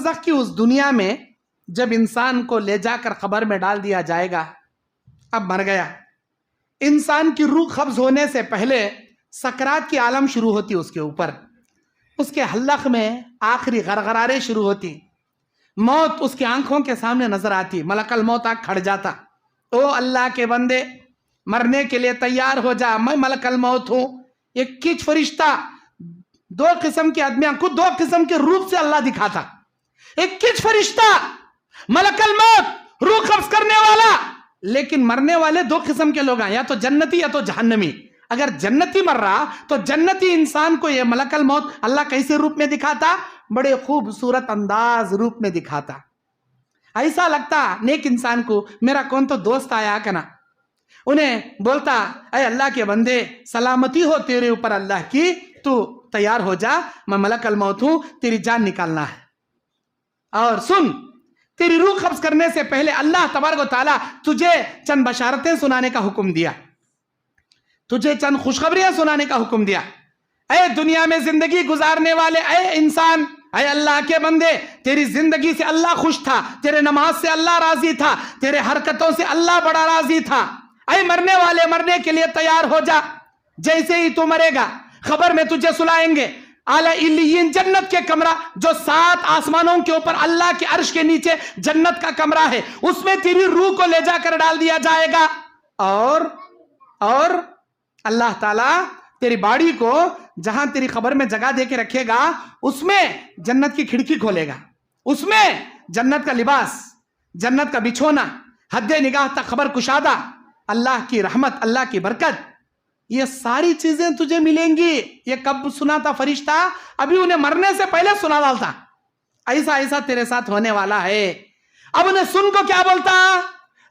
बरज़ख की उस दुनिया में जब इंसान को ले जाकर खबर में डाल दिया जाएगा, अब मर गया, इंसान की रूह कब्ज होने से पहले सकरात की आलम शुरू होती उसके ऊपर, उसके हल्लक में आखिरी गरगरारे शुरू होती, मौत उसकी आंखों के सामने नजर आती, मलकल मौत आंख खड़ जाता, ओ अल्लाह के बंदे मरने के लिए तैयार हो जा, मैं मलकल मौत हूं। एक किच फरिश्ता, दो किस्म के आदमियों को दो किस्म के रूप से अल्लाह दिखाता, एक किच फरिश्ता मलकल मौत रूह कब्ज करने वाला, लेकिन मरने वाले दो किस्म के लोग हैं, या तो जन्नती या तो जहन्नमी। अगर जन्नती मर रहा तो जन्नती इंसान को यह मलकल मौत अल्लाह कैसे रूप में दिखाता, बड़े खूबसूरत अंदाज रूप में दिखाता। ऐसा लगता नेक इंसान को मेरा कौन तो दोस्त आया करना, उन्हें बोलता अरे अल्लाह के बंदे सलामती हो तेरे ऊपर अल्लाह की, तू तैयार हो जा, मैं मलकल मौत हूं, तेरी जान निकालना है। और सुन, तेरी रूह कब्ज करने से पहले अल्लाह तबारक व तआला तुझे चंद बशारतें सुनाने का हुक्म दिया, तुझे चंद खुशखबरियां सुनाने का हुक्म दिया। ऐ दुनिया में जिंदगी गुजारने वाले ऐ इंसान, ऐ अल्लाह के बंदे, तेरी जिंदगी से अल्लाह खुश था, तेरे नमाज से अल्लाह राजी था, तेरे हरकतों से अल्लाह बड़ा राजी था। ऐ मरने वाले, मरने के लिए तैयार हो जा, जैसे ही तू मरेगा खबर में तुझे सुलाएंगे आला इल्लियीन, जन्नत के कमरा जो 7 आसमानों के ऊपर अल्लाह के अर्श के नीचे जन्नत का कमरा है, उसमें तेरी रूह को ले जाकर डाल दिया जाएगा। और अल्लाह ताला तेरी बाड़ी को जहां तेरी खबर में जगह दे के रखेगा, उसमें जन्नत की खिड़की खोलेगा, उसमें जन्नत का लिबास, जन्नत का बिछोना, हद्दे निगाह तक खबर कुशादा, अल्लाह की रहमत, अल्लाह की बरकत, ये सारी चीजें तुझे मिलेंगी। ये कब सुना था फरिश्ता? अभी उन्हें मरने से पहले सुना डालता, ऐसा ऐसा तेरे साथ होने वाला है। अब उन्हें सुन को क्या बोलता,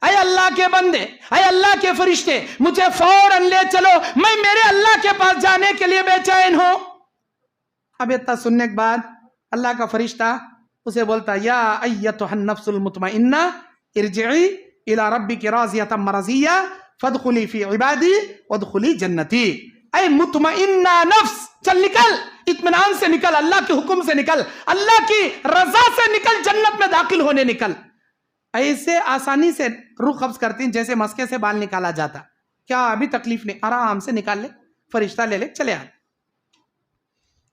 अय अल्लाह के बंदे, अय अल्लाह के फरिश्ते, मुझे फौरन ले चलो, मैं मेरे अल्लाह के पास जाने के लिए बेचैन हूं। अब इतना सुनने के बाद अल्लाह का फरिश्ता उसे बोलता, या अय्यतुहन नफ्सुल मुतमइन्ना इरजिई इला रब्बिकी राज़ियतम मरज़िया फदखुली फी इबादी वदखुली जन्नती। ऐ मुतमइन्ना नफ्स, चल निकल, इत्मीनान से निकल, अल्लाह के हुक्म से निकल, अल्लाह की रजा से निकल, जन्नत में दाखिल होने निकल। ऐसे आसानी से रूह कब्ज करती हैं जैसे मस्के से बाल निकाला जाता। क्या अभी तकलीफ नहीं, आराम से निकाल ले, फरिश्ता ले ले चले आ।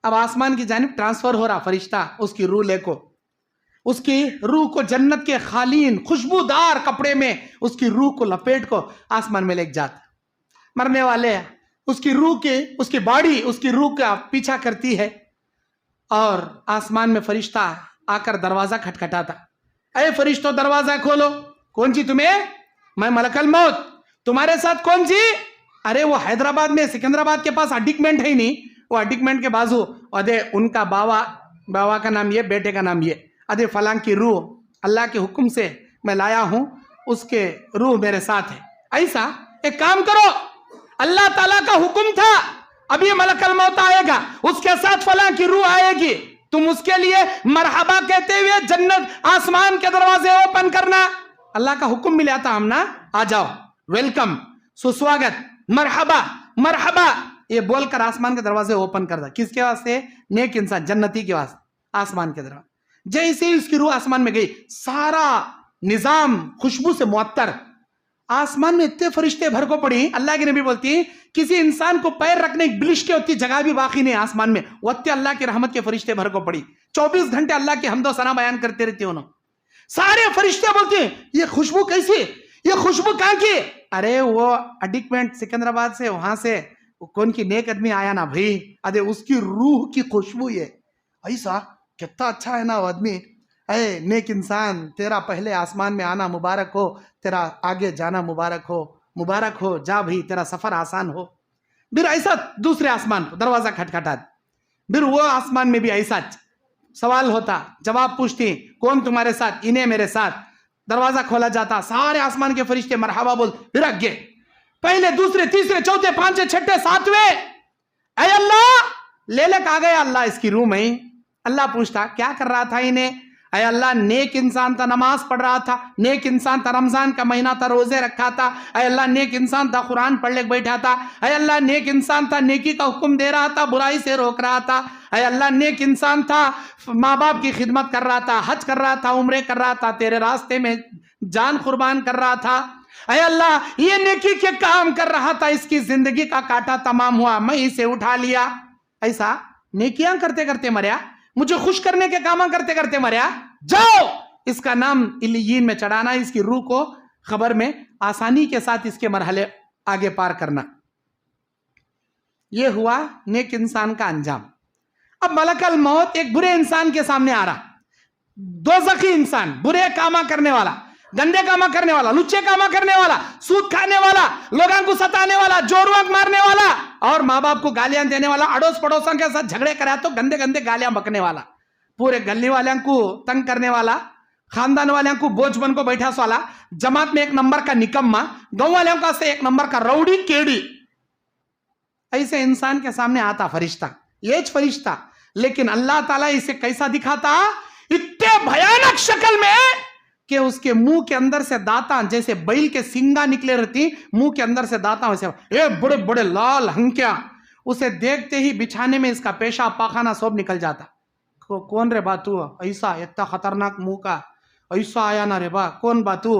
अब आसमान की जानिब ट्रांसफर हो रहा फरिश्ता, उसकी रूह लेको, उसकी रूह को जन्नत के खालीन खुशबूदार कपड़े में उसकी रूह को लपेट को आसमान में लेके जाता। मरने वाले उसकी रूह के, उसकी बॉडी उसकी रूह का पीछा करती है, और आसमान में फरिश्ता आकर दरवाजा खटखटाता, अरे फरिश्तों दरवाजा खोलो। कौन सी तुम्हें? मैं मलकल मौत। तुम्हारे साथ कौन सी? अरे वो हैदराबाद में सिकंदराबाद के पास अडिकमेंट है ही नहीं, वो अडिकमेंट के बाजू, अरे उनका बावा का नाम ये, बेटे का नाम ये, अरे फलां की रूह अल्लाह के हुक्म से मैं लाया हूं, उसके रूह मेरे साथ है। ऐसा एक काम करो, अल्लाह ताला का हुक्म था अभी मलकल मौत आएगा, उसके साथ फलां की रूह आएगी, तुम उसके लिए मरहबा कहते हुए जन्नत आसमान के दरवाजे ओपन करना। अल्लाह का हुक्म मिला था हम ना, आ जाओ, वेलकम, सुस्वागत, मरहबा मरहबा, ये बोलकर आसमान के दरवाजे ओपन कर दे। किसके वास्ते? नेक इंसान, जन्नती के वास्ते, आसमान के दरवाजे। जैसे ही उसकी रूह आसमान में गई, सारा निजाम खुशबू से मुअत्तर, आसमान में इतने फरिश्ते भर को पड़ी। अल्लाह की नबी बोलती, किसी इंसान को पैर रखने की बिलिश के होती जगह भी बाकी नहीं आसमान में, वत्ते अल्लाह की रहमत के फरिश्ते भर को पड़ी। 24 घंटे अल्लाह के हम्दो सना बयान करते रहते उन्होंने। सारे फरिश्ते बोलते ये खुशबू कैसी, ये खुशबू कहां की? अरे वो अडिकमेंट सिकंदराबाद से, वहां से कौन की नेक आदमी आया ना भाई, अरे उसकी रूह की खुशबू ये। ऐसा कितना अच्छा है ना वो आदमी। अरे नेक इंसान, तेरा पहले आसमान में आना मुबारक हो, तेरा आगे जाना मुबारक हो, मुबारक हो, जा भाई, तेरा सफर आसान हो। फिर ऐसा दूसरे आसमान पर दरवाजा खटखटा, फिर वो आसमान में भी ऐसा सवाल होता, जवाब पूछती, कौन तुम्हारे साथ? इन्हें मेरे साथ। दरवाजा खोला जाता, सारे आसमान के फरिश्ते मरहबा बोल, फिर आगे पहले दूसरे तीसरे चौथे पांचवे छठे सातवें, ऐ अल्लाह ले ले आ गया अल्लाह इसकी रूह में। अल्लाह पूछता क्या कर रहा था इन्हें? अय अल्लाह नेक इंसान था, नमाज पढ़ रहा था, नेक इंसान था, रमजान का महीना था, रोजे रखा था। अय अल्लाह नेक इंसान था, कुरान पढ़ ले बैठा था। अय अल्लाह नेक इंसान था, नेकी का हुक्म दे रहा था, बुराई से रोक रहा था। अय अल्लाह नेक इंसान था, माँ बाप की खिदमत कर रहा था, हज कर रहा था, उम्रे कर रहा था, तेरे रास्ते में जान कुर्बान कर रहा था। अय अल्लाह ये नेकी के काम कर रहा था, इसकी जिंदगी का कांटा तमाम हुआ, मैं इसे उठा लिया। ऐसा नेकियां करते करते मरिया, मुझे खुश करने के काम करते करते मरिया, जाओ इसका नाम इल्लियीन में चढ़ाना, इसकी रूह को खबर में आसानी के साथ इसके मरहले आगे पार करना। यह हुआ नेक इंसान का अंजाम। अब मलकल मौत एक बुरे इंसान के सामने आ रहा, दोज़खी इंसान, बुरे कामा करने वाला, गंदे कामा करने वाला, लुच्चे कामा करने वाला, सूद खाने वाला, लोगों को सताने वाला, जोरवाक मारने वाला और माँ बाप को गालियां देने वाला, अड़ोस पड़ोसों के साथ झगड़े करा तो गंदे गंदे गालियां बकने वाला, पूरे गली वालों को तंग करने वाला, खानदान वालों को बोझ बन को बैठा वाला, जमात में एक नंबर का निकम्मा, गांव वालों का से एक नंबर का रौड़ी केड़ी, ऐसे इंसान के सामने आता फरिश्ता, ये फरिश्ता। लेकिन अल्लाह ताला इसे कैसा दिखाता, इतने भयानक शक्ल में कि उसके मुंह के अंदर से दांता जैसे बैल के सिंगा निकले रहती, मुंह के अंदर से दांता वैसे ये बड़े बड़े लाल हंकिया, उसे देखते ही बिछाने में इसका पेशाब पाखाना सब निकल जाता। कौन रे बातू, ऐसा इतना खतरनाक मुंह का, ऐसा आया ना रे बा, कौन बातू,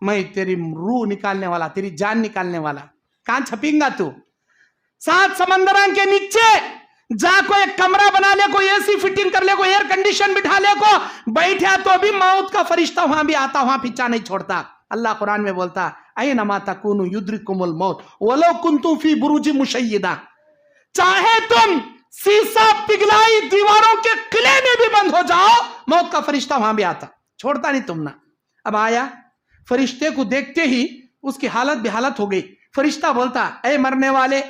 मैं तेरी रूह निकालने वाला, तेरी जान निकालने वाला, कहां छपेगा तू, 7 समंदरों के नीचे जा, कोई एक कमरा बना ले, कोई एसी फिटिंग कर ले, कोई एयर कंडीशन बिठा ले, को बैठा तो भी मौत का फरिश्ता वहां भी आता, वहां पीछा नहीं छोड़ता। अल्लाह कुरान में बोलता, ऐनमा तकुनु युद्रिकुमुल मौत वलो कुंतुम फी बुरुजिन मुशय्यदा, चाहे तुम शीशा पिघलाई दीवारों के किले में भी बंद हो जाओ, मौत का फरिश्ता वहां भी आता, छोड़ता नहीं तुम ना। अब आया, फरिश्ते को देखते ही उसकी हालत बेहालत हो गई। फरिश्ता बोलता, ऐ मरने वाले,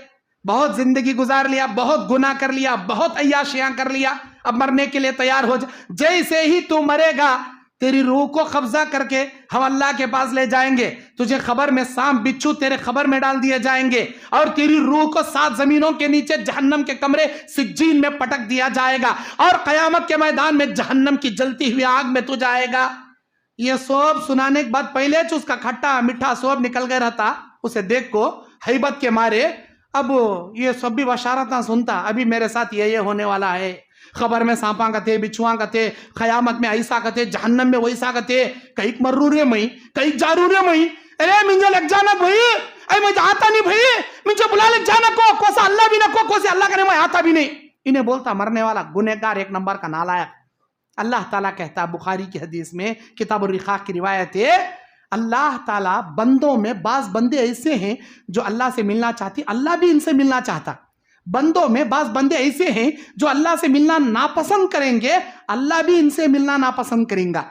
बहुत जिंदगी गुजार लिया, बहुत गुनाह कर लिया, बहुत अय्याशियां कर लिया, अब मरने के लिए तैयार हो जा। जैसे ही तू मरेगा तेरी रूह को कब्जा करके हम अल्लाह के पास ले जाएंगे, तुझे खबर में सांप बिच्छू तेरे खबर में डाल दिए जाएंगे और तेरी रूह को 7 जमीनों के नीचे जहन्नम के कमरे सिज्जीन में पटक दिया जाएगा और कयामत के मैदान में जहन्नम की जलती हुई आग में तू जाएगा। ये सब सुनाने के बाद पहले उसका खट्टा मीठा सब निकल गया रहता, उसे देख को हैबत के मारे अब ये सब भी बशारत सुनता, अभी मेरे साथ ये होने वाला है, खबर में सांपा कथे, बिछुआ कथे, खयामत में ऐसा कथे, जहन्नम में वैसा कथे, कहीं मर्रू रे मई, कहीं जारू रे मई, अरे मुझे लग जाना भाई, अरे मैं आता नहीं भाई, मुझे बुला लग जाना को, कोसा अल्लाह भी ना को से अल्लाह करे मैं आता भी नहीं। इन्हें बोलता मरने वाला गुनहगार, एक नंबर का नालायक। अल्लाह ताला कहता, बुखारी की हदीस में किताब रिकाक की रिवायत है, अल्लाह ताला बंदों में बाज बंदे ऐसे हैं जो अल्लाह से मिलना चाहती, अल्लाह भी इनसे मिलना चाहता। बंदों में बाज बंदे ऐसे हैं जो अल्लाह से मिलना नापसंद करेंगे, अल्लाह भी इनसे मिलना नापसंद करेगा।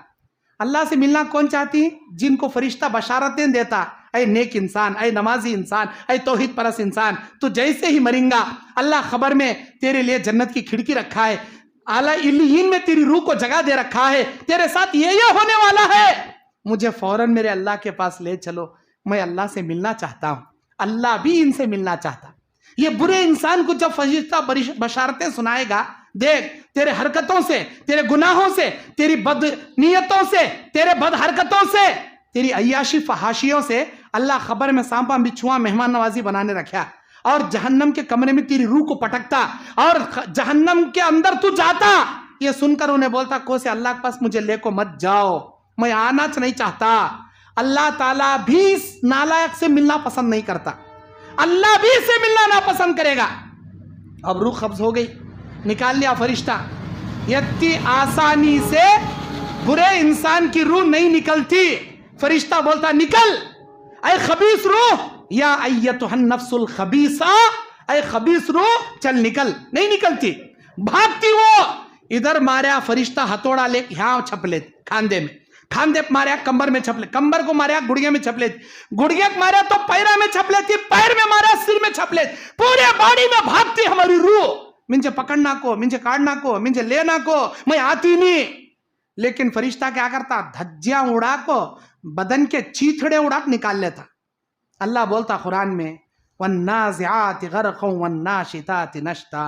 अल्लाह से मिलना कौन चाहती, जिनको फरिश्ता बशारतें देता, ऐ नेक इंसान, ऐ नमाजी इंसान, ऐ तौहीद परस इंसान, तो जैसे ही मरेगा अल्लाह खबर में तेरे लिए जन्नत की खिड़की रखा है, आला इल्लियीन में तेरी रूह को जगह दे रखा है, तेरे साथ ये होने वाला है, मुझे फौरन मेरे अल्लाह के पास ले चलो, मैं अल्लाह से मिलना चाहता हूं। अल्लाह भी इनसे मिलना चाहता। ये बुरे इंसान को जब फरिश्ता बशारतें सुनाएगा, देख तेरे हरकतों से, तेरे गुनाहों से, तेरी बदनीयतों से, तेरे बद हरकतों से, तेरी अय्याशी फहाशियों से अल्लाह खबर में सांपा बिच्छुआ मेहमान नवाजी बनाने रखा और जहन्नम के कमरे में तेरी रूह को पटकता और जहन्नम के अंदर तू जाता। ये सुनकर उन्हें बोलता, को से अल्लाह के पास मुझे लेको मत जाओ, मैं आना नहीं चाहता। अल्लाह ताला भी इस नालायक से मिलना पसंद नहीं करता, अल्लाह भी इसे मिलना नापसंद करेगा। अब रूह कब्ज हो गई, निकाल लिया फरिश्ता। इतनी आसानी से बुरे इंसान की रूह नहीं निकलती। फरिश्ता बोलता, निकल ऐ खबीस रूह, या अय्यतुहन नफ्सुल खबीसा, ऐ खबीस रूह चल निकल। नहीं निकलती, भागती वो। इधर मारा फरिश्ता हथौड़ा ले, यहां छपले खांदे में, खांदे मारा कंबर में छपले, कंबर को मारा गुड़िया में छपले, गुड़िया को मारा तो पैरा में छपले थी, पैर में मारा सिर में छपले, पूरे बॉडी में भागती हमारी रूह, मुझे पकड़ना को, मुझे काटना को, मुझे लेना को, मैं आती नहीं। लेकिन फरिश्ता क्या करता, धज्जियां उड़ा को, बदन के चीथड़े उड़ा निकाल लेता। अल्लाह बोलता कुरान में, वन्नाज़िआति ग़रक़न वन्नाशिताति नश्ता,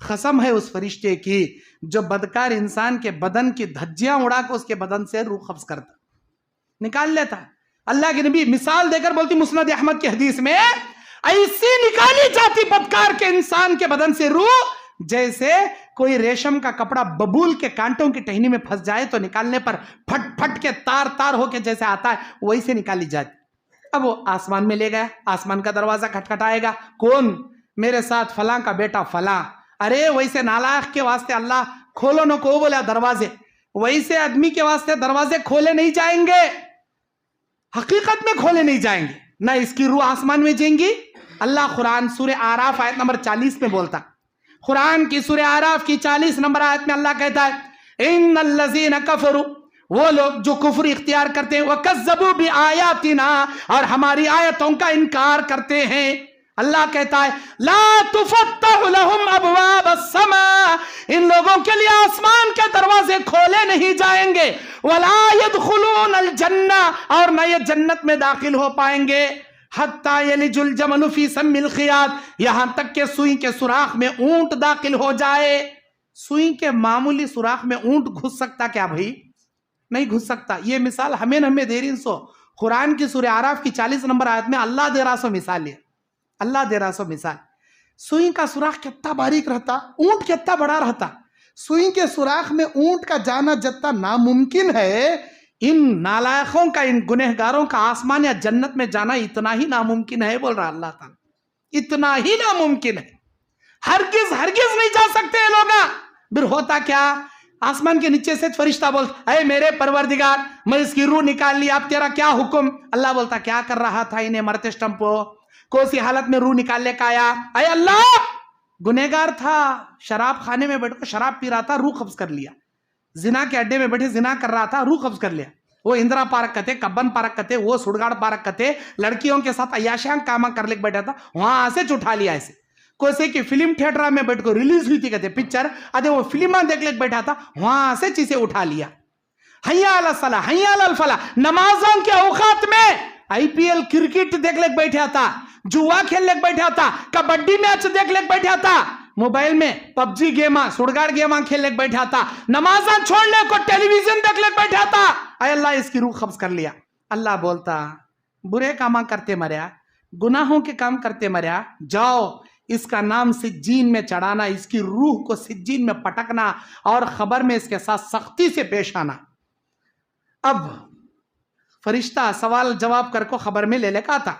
कसम है उस फरिश्ते की जो बदकार इंसान के बदन की धज्जियां उड़ाकर उसके बदन से रूह कब्ज करता, निकाल लेता। अल्लाह के नबी मिसाल देकर बोलती मुस्नद अहमद की हदीस में, ऐसी निकाली जाती बदकार के इंसान के बदन से रूह जैसे कोई रेशम का कपड़ा बबूल के कांटों की टहनी में फंस जाए तो निकालने पर फट फट के तार तार होके जैसे आता है वैसे निकाली जाती। अब वो आसमान में ले गया, आसमान का दरवाजा खटखटाएगा, कौन? मेरे साथ फलां का बेटा फलां। अरे वैसे नालायक के वास्ते अल्लाह खोलो न को बोला दरवाजे, वैसे आदमी के वास्ते दरवाजे खोले नहीं जाएंगे, हकीकत में खोले नहीं जाएंगे, ना इसकी रूह आसमान में जाएंगी। अल्लाह कुरान सूरह आराफ आयत नंबर 40 में बोलता, कुरान की सूरह आराफ की 40 नंबर आयत में अल्लाह कहता है इन्नल्लज़ीना कफरू, वो लोग जो कुफ्र इख्तियार करते हैं, वकज़्ज़बू बिआयातिना, और हमारी आयतों का इनकार करते हैं। अल्लाह कहता है ला तुफ़त्तहु लहुम अबवाबस-समा, इन लोगों के लिए आसमान के दरवाजे खोले नहीं जाएंगे, वला यदखुलूनल जन्ना, और न ये जन्नत में दाखिल हो पाएंगे, हत्ता यलिजुल जमलु फी सम्मिल खियात, यहां तक के सुई के सुराख में ऊंट दाखिल हो जाए। सुई के मामूली सुराख में ऊंट घुस सकता क्या भाई? नहीं घुस सकता। ये मिसाल हमें न दे रही सो, कुरान की सूरह आराफ की 40 नंबर आयत में अल्लाह दे रहा सो मिसाल, है अल्लाह दे रहा सो मिसाल। सुई का सुराख कितना बारीक रहता, ऊंट कितना बड़ा रहता, सुई के सुराख में ऊंट का जाना जितना नामुमकिन है, इन नालायकों का, इन गुनहगारों का आसमान या जन्नत में जाना इतना ही नामुमकिन है, बोल रहा अल्लाह ताला, इतना ही नामुमकिन है, हरगिज हरगिज नहीं जा सकते लोग। फिर होता क्या, आसमान के नीचे से फरिश्ता बोलता, अरे मेरे परवरदिगार मैं इसकी रूह निकाल ली, आप तेरा क्या हुक्म? अल्लाह बोलता क्या कर रहा था इन्हें मरते स्टम्पो, कौन सी हालत में रूह निकालने का आया? अरे अल्लाह, गुनहगार था, शराब खाने में बैठकर शराब पी रहा था, रूह कब्ज कर लिया, जिना के अड्डे में बैठे जिना कर रहा था, रूह कब्ज कर लिया। वो इंदिरा पार्क कते, कब्बन पार्क कते, वो सुड़गाड़ पार्क कते, लड़कियों के साथ अयाशां कामा कर ले बैठा था, वहां से उठा लिया। ऐसे कोई की फिल्म थिएटर में बैठकर रिलीज हुई थी कहते पिक्चर, अरे वो फिल्म देख ले बैठा था, वहां से चीजें उठा लिया। हैया अला सला हैया अल फला, नमाजों के औकात में आईपीएल क्रिकेट देख ले बैठा था, जुआ खेल ले बैठा था, कबड्डी मैच देख ले बैठा था, मोबाइल में पबजी गेमा सुड़गाड़ गेमा खेलने बैठा था, नमाजा छोड़ने को टेलीविजन देखने बैठा था, अरे अल्लाह इसकी रूह कब्ज कर लिया। अल्लाह बोलता बुरे काम करते मरिया, गुनाहों के काम करते मरिया, जाओ इसका नाम सिज्जीन में चढ़ाना, इसकी रूह को सिज्जीन में पटकना और खबर में इसके साथ सख्ती से पेश आना। अब फरिश्ता सवाल जवाब करको खबर में ले लेकर आता।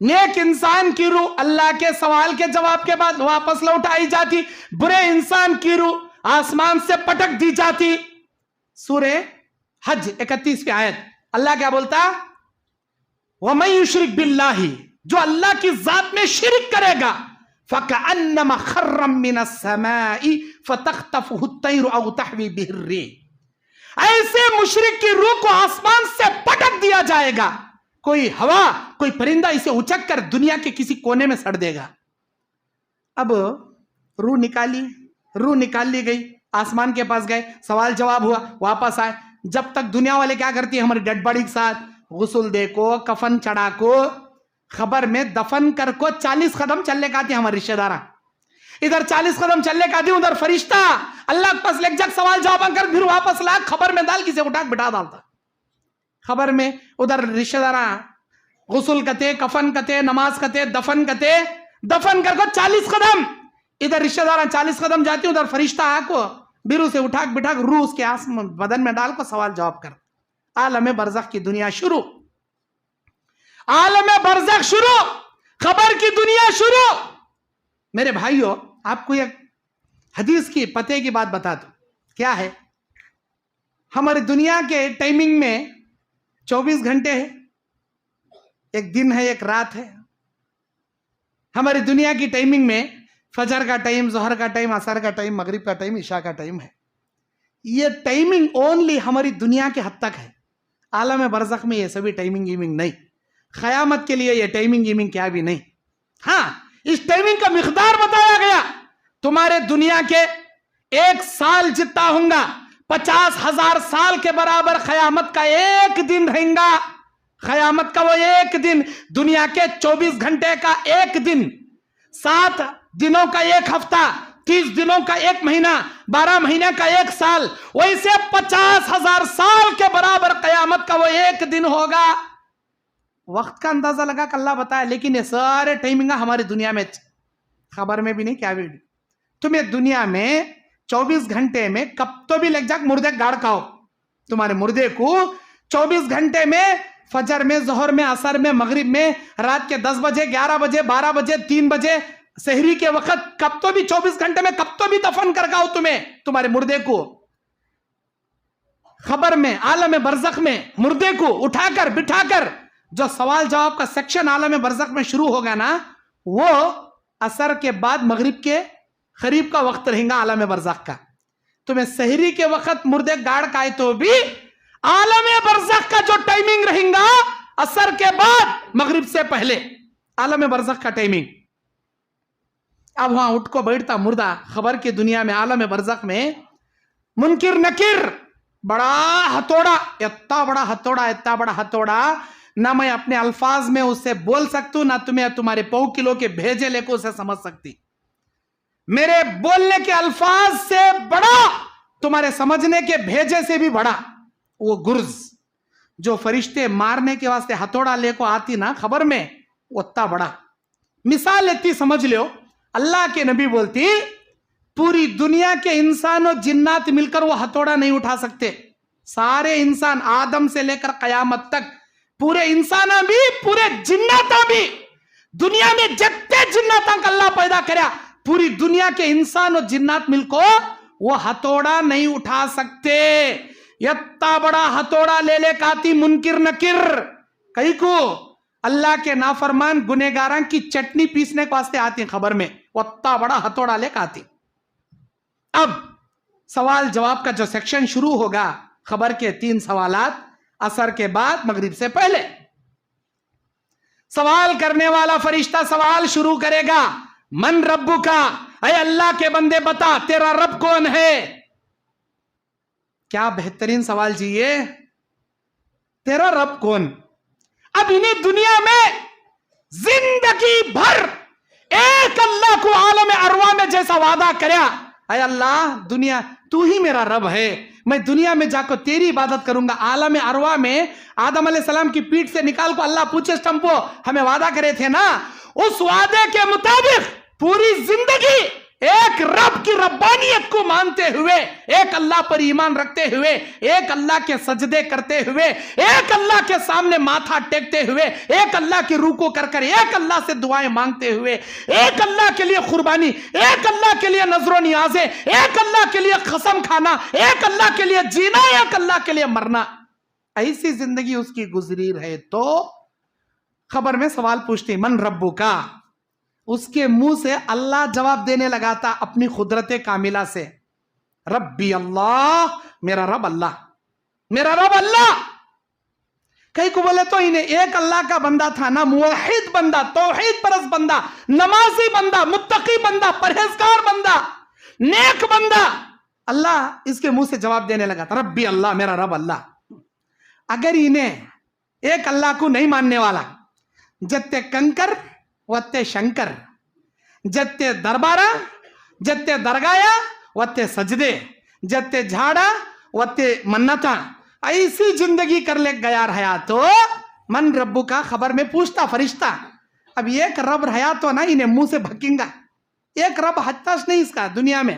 नेक इंसान की रूह अल्लाह के सवाल के जवाब के बाद वापस लौटाई जाती, बुरे इंसान की रूह आसमान से पटक दी जाती। सूरे हज 31 आयत अल्लाह क्या बोलता, वमन युश्रिक बिल्लाही, जो अल्लाह की जात में शिरक करेगा, फकअन्नमा खर्रम मिनस समाई फतख्तफुहु अत-तैरु औ तहवी बिहि अर्रीह, ऐसे मुशरिक की रूह को आसमान से पटक दिया जाएगा, कोई हवा कोई परिंदा इसे उचक कर दुनिया के किसी कोने में सड़ देगा। अब रूह निकाल ली गई, आसमान के पास गए, सवाल जवाब हुआ, वापस आए। जब तक दुनिया वाले क्या करती है, हमारी डेड बॉडी के साथ गुस्ल दे को, कफन चढ़ा को, खबर में दफन कर को 40 कदम चलने का आती है हमारे रिश्तेदारा, इधर 40 कदम चलने का आती, उधर फरिश्ता अल्लाह के पास ले जग सवाल जवाब कर फिर वापस ला, खबर में डाल, किसे उठा बिठा डालता खबर में, उधर रिश्तेदारा गुस्ल कते, कफन कते, नमाज कते, दफन कते, दफन कर को 40 कदम, इधर रिश्तेदारा 40 कदम जाती, उधर फरिश्ता आको बिरू से उठा बिठा रूह उसके बदन में डाल को सवाल जवाब कर। आलम बरज़ख की दुनिया शुरू, आलम बरज़ख शुरू, खबर की दुनिया शुरू। मेरे भाइयों, आपको एक हदीस की पते की बात बता दो, क्या है, हमारी दुनिया के टाइमिंग में 24 घंटे है, एक दिन है एक रात है। हमारी दुनिया की टाइमिंग में फजर का टाइम, जोहर का टाइम, असर का टाइम, मगरिब का टाइम, इशा का टाइम है। ये टाइमिंग ओनली हमारी दुनिया के हद तक है, आलम बरज़ख में ये सभी टाइमिंग गिमिंग नहीं, क़यामत के लिए ये टाइमिंग गिमिंग क्या भी नहीं। हाँ, इस टाइमिंग का मिक़दार बताया गया, तुम्हारे दुनिया के 1 साल जितना होगा, 50,000 साल के बराबर क़यामत का एक दिन रहेगा। क़यामत का वो एक दिन, दुनिया के 24 घंटे का एक दिन, 7 दिनों का एक हफ्ता, 30 दिनों का एक महीना, 12 महीने का एक साल, वैसे 50,000 साल के बराबर कयामत का वो एक दिन होगा। वक्त का अंदाजा लगा कर अल्लाह बताया, लेकिन ये सारे टाइमिंग हमारी दुनिया में खबर में भी नहीं। क्या वीडियो तुम्हें दुनिया में 24 घंटे में कब तो भी लग जाए मुर्दे गाड़ खाओ, तुम्हारे मुर्दे को 24 घंटे में, फजर में, जोहर में, असर में, मगरिब में, रात के 10 बजे, 11 बजे, 12 बजे, 3 बजे, सहरी के वक्त, कब तो भी 24 घंटे में कब तो भी दफन कर गाओ तुम्हें, तुम्हारे मुर्दे को। खबर में, आलम बरज़ख में मुर्दे को उठाकर बिठाकर जो सवाल जवाब का सेक्शन आलम बरज़ख में शुरू होगा ना, वो असर के बाद मगरिब के करीब का वक्त रहेगा आलम बरज़ख का। तुम्हें सहरी के वक्त मुर्दे गाड़ खाए तो भी आलम बरज़ख का जो टाइमिंग रहेगा असर के बाद मगरिब से पहले, आलम बरज़ख का टाइमिंग। अब वहां उठ को बैठता मुर्दा खबर की दुनिया में, आलम बरज़ख में, मुनकिर नकीर, बड़ा हथौड़ा, इतना बड़ा हथौड़ा, इतना बड़ा हथौड़ा, ना मैं अपने अल्फाज में उससे बोल सकती हूं, ना तुम्हें तुम्हारे 100 किलो के भेजे लेकर उसे समझ सकती। मेरे बोलने के अल्फाज से बड़ा, तुम्हारे समझने के भेजे से भी बड़ा वो गुर्ज जो फरिश्ते मारने के वास्ते हथौड़ा लेको आती ना खबर में, उतना बड़ा। मिसाल लेती समझ लो, अल्लाह के नबी बोलती पूरी दुनिया के इंसान और जिन्नात मिलकर वो हथौड़ा नहीं उठा सकते। सारे इंसान आदम से लेकर कयामत तक, पूरे इंसान भी पूरे जिन्नाता भी, दुनिया में जितने जिन्नाता का अल्लाह पैदा करया, पूरी दुनिया के इंसान और जिन्नात मिलको वो हथौड़ा नहीं उठा सकते। इतना बड़ा हथौड़ा ले ले काती मुनकिर नकिर, कहीं को अल्लाह के नाफरमान गुनेगारां की चटनी पीसने के वास्ते आती खबर में, उतना बड़ा हथौड़ा लेकर आती। अब सवाल जवाब का जो सेक्शन शुरू होगा, खबर के 3 सवालात, असर के बाद मगरिब से पहले। सवाल करने वाला फरिश्ता सवाल शुरू करेगा, मन रब्बु का, अरे अल्लाह के बंदे बता तेरा रब कौन है। क्या बेहतरीन सवाल जी ये, तेरा रब कौन। अब इन्हें दुनिया में जिंदगी भर एक अल्लाह को आलम अरवा में जैसा वादा करया, अरे अल्लाह दुनिया तू ही मेरा रब है, मैं दुनिया में जाकर तेरी इबादत करूंगा। आलम अरवा में आदम अलैहिस्सलाम की पीठ से निकाल को अल्लाह पूछे स्टम्पो हमें वादा करे थे ना, उस वादे के मुताबिक पूरी जिंदगी एक रब की रब्बानियत को मानते हुए, एक अल्लाह पर ईमान रखते हुए, एक अल्लाह के सजदे करते हुए, एक अल्लाह के सामने माथा टेकते हुए, एक अल्लाह की रूको कर कर, एक अल्लाह से दुआएं मांगते हुए, एक अल्लाह के लिए कुर्बानी, एक अल्लाह के लिए नजरों नियाजे, एक अल्लाह के लिए कसम खाना, एक अल्लाह के लिए जीना, एक अल्लाह के लिए मरना, ऐसी जिंदगी उसकी गुजरी रहे तो खबर में सवाल पूछती मन रब्बु का, उसके मुंह से अल्लाह जवाब देने लगा था अपनी कुदरत कामिला से, रब्बी अल्लाह, मेरा रब अल्लाह, मेरा रब अल्लाह। कई को बोले तो इन्हें एक अल्लाह का बंदा था ना, मुवहिद बंदा, तौहीद परस बंदा, नमाजी बंदा, मुत्तकी बंदा, परहेजगार बंदा, नेक बंदा, अल्लाह इसके मुंह से जवाब देने लगा था रब्बी अल्लाह, मेरा रब अल्लाह। अगर इन्हें एक अल्लाह को नहीं मानने वाला, जत्ते कंकर वत्ते शंकर, जत्ते दरबारा जत्ते दरगाया वत्ते सजदे, जत्ते झाड़ा वत्ते मन्नता, ऐसी जिंदगी कर ले गया रहा तो मन रब्बू का खबर में पूछता फरिश्ता। अब एक रब रहा तो ना इन्हें मुंह से भकेंगा, एक रब हत्ताश नहीं इसका दुनिया में।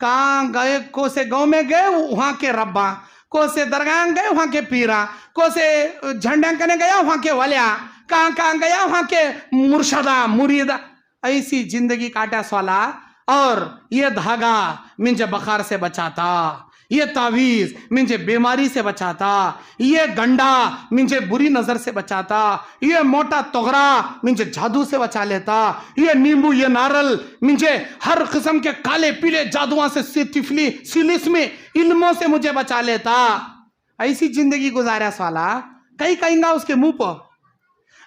कहाँ गए, को से गांव में गए वहां के रब्बा, को से दरगाह गए वहां के पीरा, को से झंडा करने गया वहां के वलिया, कहां कहां गया वहां के मुर्शदा मुरीदा, ऐसी जिंदगी काटा साला। और ये धागा मुझे बुखार से बचाता, ये तावीज मुझे बीमारी से बचाता, ये गंडा मुझे बुरी नजर से बचाता, ये मोटा तोगरा मुझे जादू से बचा लेता, ये नींबू ये नारल मुझे हर किस्म के काले पीले जादुओं से, तिफली सिलिस में इल्मों से मुझे बचा लेता। ऐसी जिंदगी गुजारा साला। कहीं कहेंगा उसके मुंह पर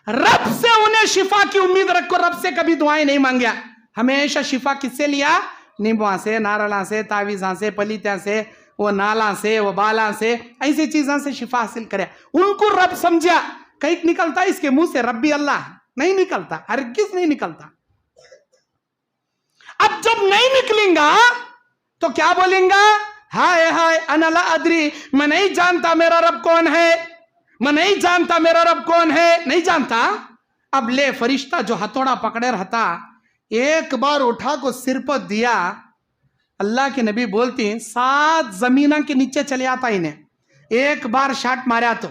रब से उन्हें शिफा की उम्मीद रखो, रब से कभी दुआएं नहीं मांगा, हमेशा शिफा किससे लिया, नींबुआ से, नारला से, तावीजा से, पलीत्या से, वो नाला से, वो बाला से, ऐसी चीजों से शिफा हासिल करे। उनको रब समझा। कहीं निकलता इसके मुंह से रब्बी अल्लाह नहीं निकलता, हरगिज़ नहीं निकलता। अब जब नहीं निकलेगा तो क्या बोलेगा? हाय हाय अनला अदरी, मैं नहीं जानता मेरा रब कौन है, मैं नहीं जानता मेरा रब कौन है, नहीं जानता। अब ले फरिश्ता जो हथौड़ा पकड़े रहता, एक बार उठा को सिर पर दिया, अल्लाह के नबी बोलती 7 जमीना के नीचे चले आता इन्हें। एक बार शॉट मारा तो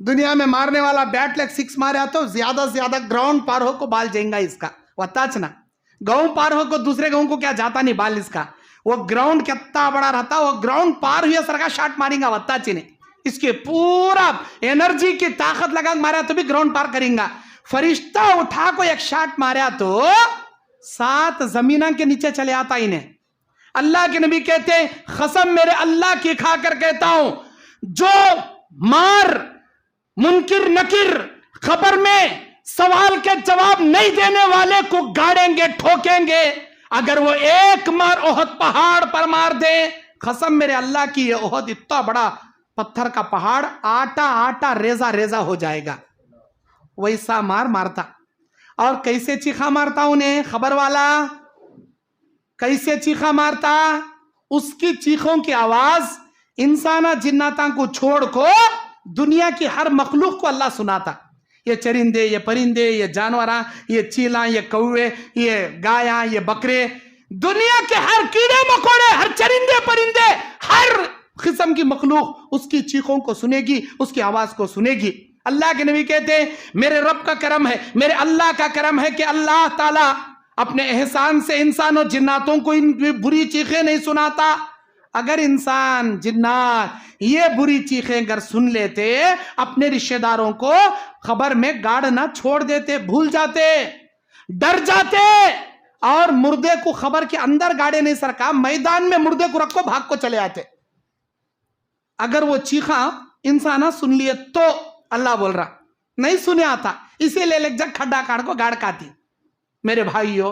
दुनिया में मारने वाला बैट लेग 6 मारा तो ज्यादा से ज्यादा ग्राउंड पार हो को बाल जाएगा इसका, वताच ना गांव पार हो को दूसरे गांव को क्या जाता नहीं बाल इसका, वो ग्राउंड कितना बड़ा रहता, वो ग्राउंड पार हुआ सर का शॉट मारेगा वत्ताची ने, इसके पूरा एनर्जी की ताकत लगा मारा तो भी ग्राउंड पार करेगा। फरिश्ता उठा को एक शॉट मारा तो 7 जमीना के नीचे चले आता इन्हें। अल्लाह के नबी कहते हैं कसम मेरे अल्लाह की खाकर कहता हूं, जो मार मुनकिर नकिर खबर में सवाल के जवाब नहीं देने वाले को गाड़ेंगे ठोकेंगे, अगर वो एक मार ओहद पहाड़ पर मार दे, कसम मेरे अल्लाह की ये ओहद इतना बड़ा पत्थर का पहाड़ आटा आटा रेजा रेजा हो जाएगा, वैसा मार मारता। और कैसे चीखा मारता उन्हें खबर वाला, कैसे चीखा मारता, उसकी चीखों की आवाज इंसाना जिन्नाता को छोड़ को दुनिया की हर मखलूक को अल्लाह सुनाता। ये चरिंदे, ये परिंदे, ये जानवरा, ये चीला, ये कौवे, ये गाया, ये बकरे, दुनिया के हर कीड़े मकोड़े, हर चरिंदे परिंदे, हर किस्म की मखलूक उसकी चीखों को सुनेगी, उसकी आवाज को सुनेगी। अल्लाह के नबी कहते हैं मेरे रब का करम है, मेरे अल्लाह का करम है कि अल्लाह ताला अपने एहसान से इंसान और जिन्नातों को इन बुरी चीखें नहीं सुनाता। अगर इंसान जिन्नात ये बुरी चीखें अगर सुन लेते, अपने रिश्तेदारों को खबर में गाड़ना छोड़ देते, भूल जाते, डर जाते और मुर्दे को खबर के अंदर गाड़े नहीं सरका, मैदान में मुर्दे को रखो भाग को चले आते। अगर वो चीखा इंसाना सुन लिए तो अल्लाह बोल रहा, नहीं सुने आता इसीलिए लेक जग खड्डा काट को गाड़ काती। मेरे भाइयों